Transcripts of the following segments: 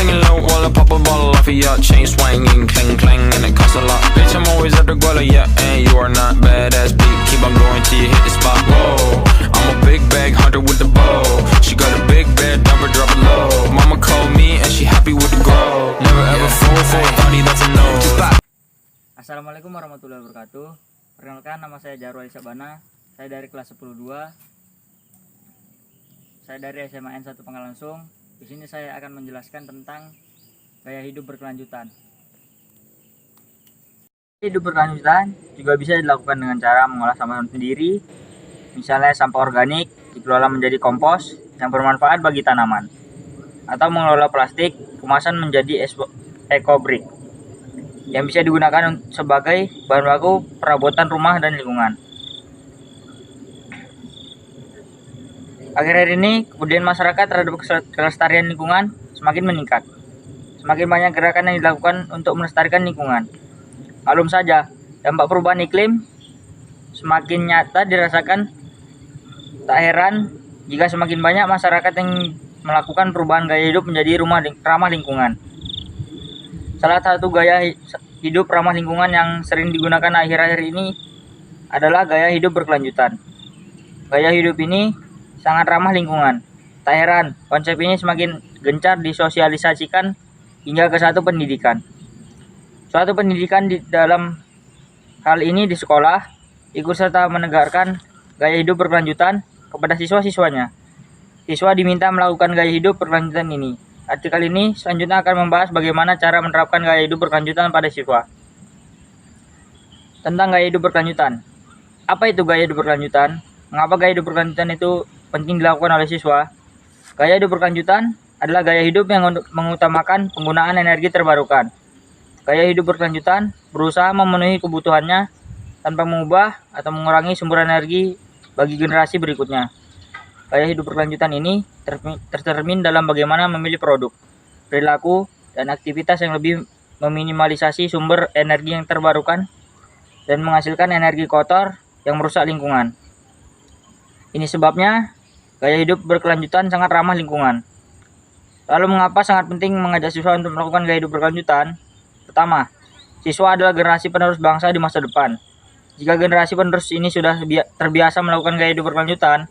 singing low while I pop a bottle off of ya. Chain swinging, clang clang, and it costs a lot. Bitch, I'm always at the guala, yeah, and you are not badass beat. Keep on going till you hit the spot. Whoa, I'm a big bag hunter with the bow. She got a big bed, number drop it low. Mama called me and she happy with the grow. Never ever fall for a thotty, that's a no. Assalamualaikum warahmatullahi wabarakatuh. Perkenalkan, nama saya Jarwali Sabana. Saya dari kelas 10-2. Saya dari SMA N1 Pangalansung. Di sini saya akan menjelaskan tentang gaya hidup berkelanjutan. Hidup berkelanjutan juga bisa dilakukan dengan cara mengolah sampah sendiri, misalnya sampah organik dikelola menjadi kompos yang bermanfaat bagi tanaman, atau mengelola plastik kemasan menjadi eco-brick yang bisa digunakan sebagai bahan baku perabotan rumah dan lingkungan. Akhir-akhir ini kemudian masyarakat terhadap kelestarian lingkungan semakin meningkat. Semakin banyak gerakan yang dilakukan untuk melestarikan lingkungan. Maklum saja, dampak perubahan iklim semakin nyata dirasakan. Tak heran jika semakin banyak masyarakat yang melakukan perubahan gaya hidup menjadi ramah lingkungan. Salah satu gaya hidup ramah lingkungan yang sering digunakan akhir-akhir ini adalah gaya hidup berkelanjutan. Gaya hidup ini sangat ramah lingkungan. Tak heran, konsep ini semakin gencar disosialisasikan hingga ke satu pendidikan. Suatu pendidikan di dalam hal ini di sekolah ikut serta menegakkan gaya hidup berkelanjutan kepada siswa-siswanya. Siswa diminta melakukan gaya hidup berkelanjutan ini. Artikel ini selanjutnya akan membahas bagaimana cara menerapkan gaya hidup berkelanjutan pada siswa. Tentang gaya hidup berkelanjutan. Apa itu gaya hidup berkelanjutan? Mengapa gaya hidup berkelanjutan itu penting dilakukan oleh siswa? Gaya hidup berkelanjutan adalah gaya hidup yang mengutamakan penggunaan energi terbarukan. Gaya hidup berkelanjutan berusaha memenuhi kebutuhannya tanpa mengubah atau mengurangi sumber energi bagi generasi berikutnya. Gaya hidup berkelanjutan ini tercermin dalam bagaimana memilih produk, perilaku, dan aktivitas yang lebih meminimalisasi sumber energi yang terbarukan dan menghasilkan energi kotor yang merusak lingkungan. Ini sebabnya gaya hidup berkelanjutan sangat ramah lingkungan. Lalu mengapa sangat penting mengajak siswa untuk melakukan gaya hidup berkelanjutan? Pertama, siswa adalah generasi penerus bangsa di masa depan. Jika generasi penerus ini sudah terbiasa melakukan gaya hidup berkelanjutan,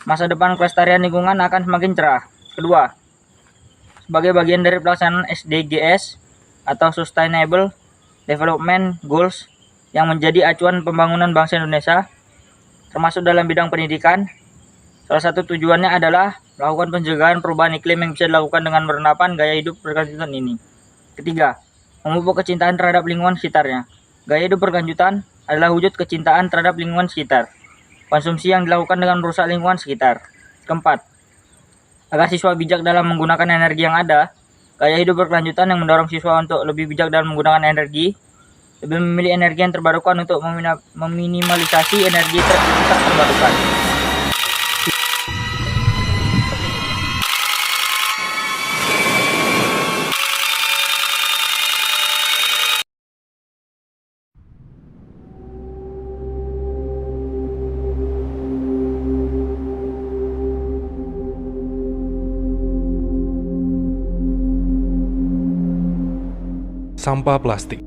masa depan kelestarian lingkungan akan semakin cerah. Kedua, sebagai bagian dari pelaksanaan SDGs atau Sustainable Development Goals yang menjadi acuan pembangunan bangsa Indonesia, termasuk dalam bidang pendidikan, salah satu tujuannya adalah melakukan pencegahan perubahan iklim yang bisa dilakukan dengan penerapan gaya hidup berkelanjutan ini. Ketiga, memupuk kecintaan terhadap lingkungan sekitarnya. Gaya hidup berkelanjutan adalah wujud kecintaan terhadap lingkungan sekitar. Konsumsi yang dilakukan dengan merusak lingkungan sekitar. Keempat, agar siswa bijak dalam menggunakan energi yang ada, gaya hidup berkelanjutan yang mendorong siswa untuk lebih bijak dalam menggunakan energi, lebih memilih energi yang terbarukan untuk meminimalisasi energi terbarukan. Sampah plastik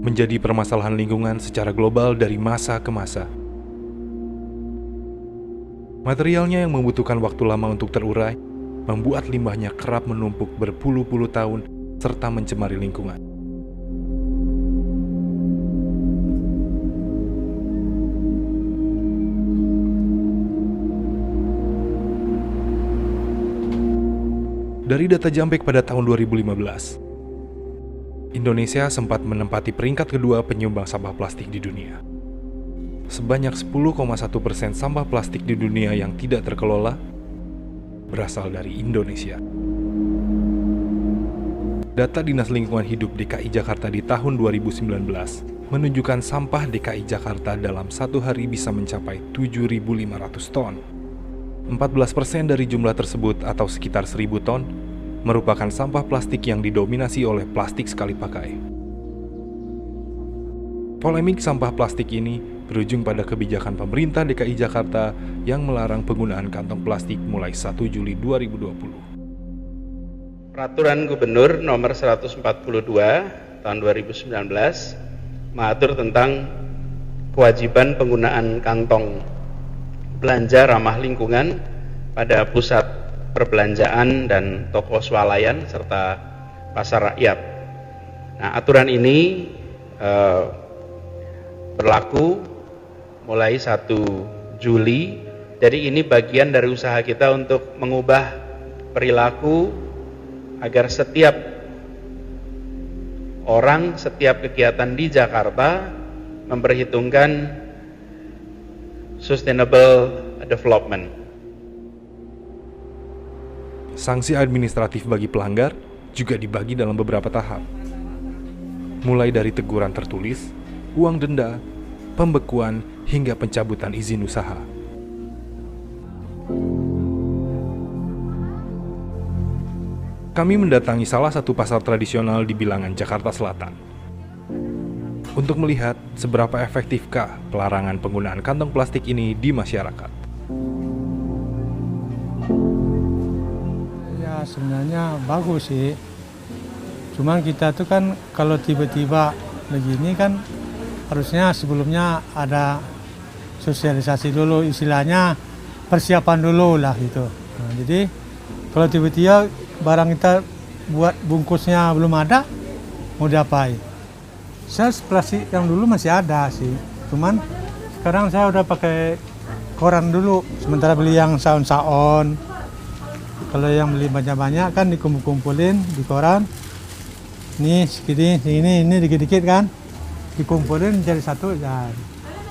menjadi permasalahan lingkungan secara global dari masa ke masa. Materialnya yang membutuhkan waktu lama untuk terurai, membuat limbahnya kerap menumpuk berpuluh-puluh tahun serta mencemari lingkungan. Dari data Jampek pada tahun 2015, Indonesia sempat menempati peringkat kedua penyumbang sampah plastik di dunia. Sebanyak 10,1% sampah plastik di dunia yang tidak terkelola berasal dari Indonesia. Data Dinas Lingkungan Hidup DKI Jakarta di tahun 2019 menunjukkan sampah DKI Jakarta dalam satu hari bisa mencapai 7.500 ton. 14% dari jumlah tersebut atau sekitar 1.000 ton merupakan sampah plastik yang didominasi oleh plastik sekali pakai. Polemik sampah plastik ini berujung pada kebijakan pemerintah DKI Jakarta yang melarang penggunaan kantong plastik mulai 1 Juli 2020. Peraturan Gubernur nomor 142 tahun 2019 mengatur tentang kewajiban penggunaan kantong belanja ramah lingkungan pada pusat perbelanjaan dan toko swalayan serta pasar rakyat. Nah, aturan ini berlaku mulai 1 Juli. Jadi ini bagian dari usaha kita untuk mengubah perilaku agar setiap orang, setiap kegiatan di Jakarta memperhitungkan sustainable development. Sanksi administratif bagi pelanggar juga dibagi dalam beberapa tahap. Mulai dari teguran tertulis, uang denda, pembekuan, hingga pencabutan izin usaha. Kami mendatangi salah satu pasar tradisional di Bilangan, Jakarta Selatan, untuk melihat seberapa efektifkah pelarangan penggunaan kantong plastik ini di masyarakat. Ya sebenarnya bagus sih, cuman kita tuh kan kalau tiba-tiba begini kan harusnya sebelumnya ada sosialisasi dulu, istilahnya persiapan dulu lah gitu. Nah, jadi kalau tiba-tiba barang kita buat bungkusnya belum ada, mau diapain? Saya plastik yang dulu masih ada sih, cuman sekarang saya udah pakai koran dulu, sementara beli yang saon-saon. Kalau yang beli banyak-banyak kan dikumpul-kumpulin di koran, nih segini, ini dikit-dikit kan, dikumpulin jadi satu, ya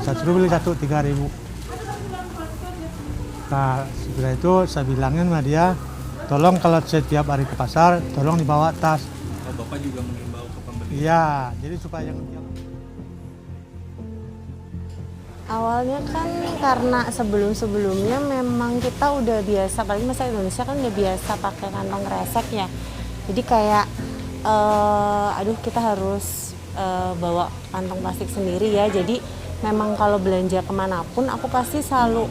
saya suruh beli 3.000. Nah setelah itu saya bilangin sama dia, tolong kalau setiap hari ke pasar, tolong dibawa tas. Oh, Bapak juga mengimbau ke pembeli? Iya, jadi supaya Awalnya kan karena sebelum-sebelumnya memang kita udah biasa, apalagi masyarakat Indonesia kan udah biasa pakai kantong kresek ya. Jadi kayak, kita harus bawa kantong plastik sendiri ya. Jadi memang kalau belanja kemanapun aku pasti selalu,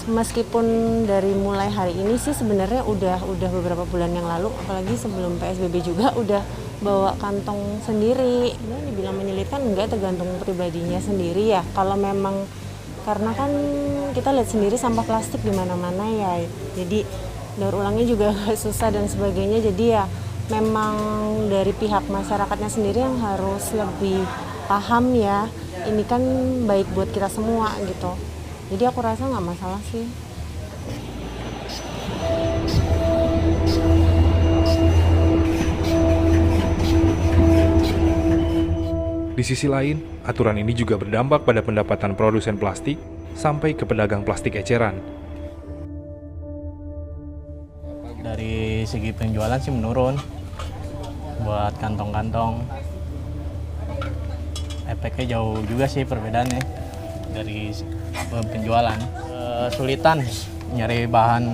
meskipun dari mulai hari ini sih sebenarnya udah beberapa bulan yang lalu, apalagi sebelum PSBB juga udah bawa kantong sendiri. Nah, dibilang menyulitkan enggak, tergantung pribadinya sendiri ya. Kalau memang karena kan kita lihat sendiri sampah plastik di mana-mana ya. Jadi daur ulangnya juga susah dan sebagainya. Jadi ya memang dari pihak masyarakatnya sendiri yang harus lebih paham ya. Ini kan baik buat kita semua gitu. Jadi aku rasa nggak masalah sih. Di sisi lain, aturan ini juga berdampak pada pendapatan produsen plastik sampai ke pedagang plastik eceran. Dari segi penjualan sih menurun buat kantong-kantong. Efeknya jauh juga sih perbedaannya dari penjualan. Kesulitan nyari bahan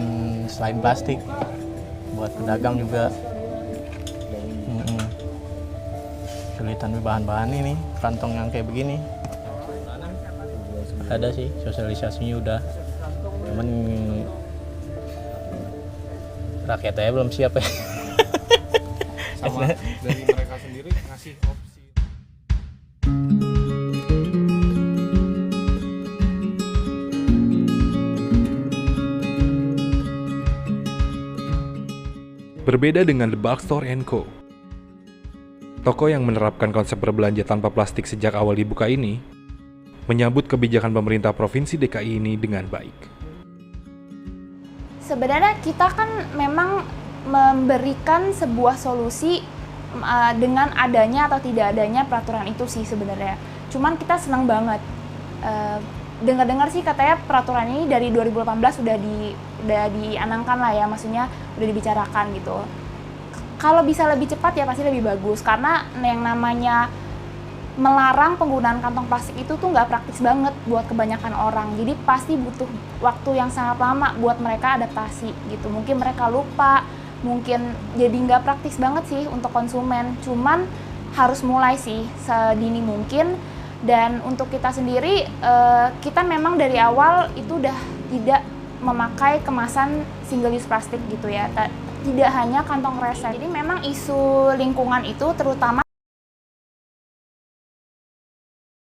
selain plastik buat pedagang juga. Kesulitan bahan-bahan ini, kantong yang kayak begini. Ada sih sosialisasinya udah, cuman rakyatnya belum siap ya. Sama dari mereka sendiri ngasih opsi. Berbeda dengan The Bulk Store & Co, toko yang menerapkan konsep berbelanja tanpa plastik sejak awal dibuka ini menyambut kebijakan pemerintah Provinsi DKI ini dengan baik. Sebenarnya kita kan memang memberikan sebuah solusi dengan adanya atau tidak adanya peraturan itu sih sebenarnya. Cuman kita senang banget. Dengar-dengar sih katanya peraturan ini dari 2018 udah dianangkan lah ya, maksudnya udah dibicarakan gitu. Kalau bisa lebih cepat ya pasti lebih bagus, karena yang namanya melarang penggunaan kantong plastik itu tuh nggak praktis banget buat kebanyakan orang. Jadi pasti butuh waktu yang sangat lama buat mereka adaptasi gitu. Mungkin mereka lupa, mungkin jadi nggak praktis banget sih untuk konsumen. Cuman harus mulai sih sedini mungkin Dan untuk kita sendiri, kita memang dari awal itu udah tidak memakai kemasan single use plastik gitu ya. Tidak hanya kantong kresek. Jadi memang isu lingkungan itu terutama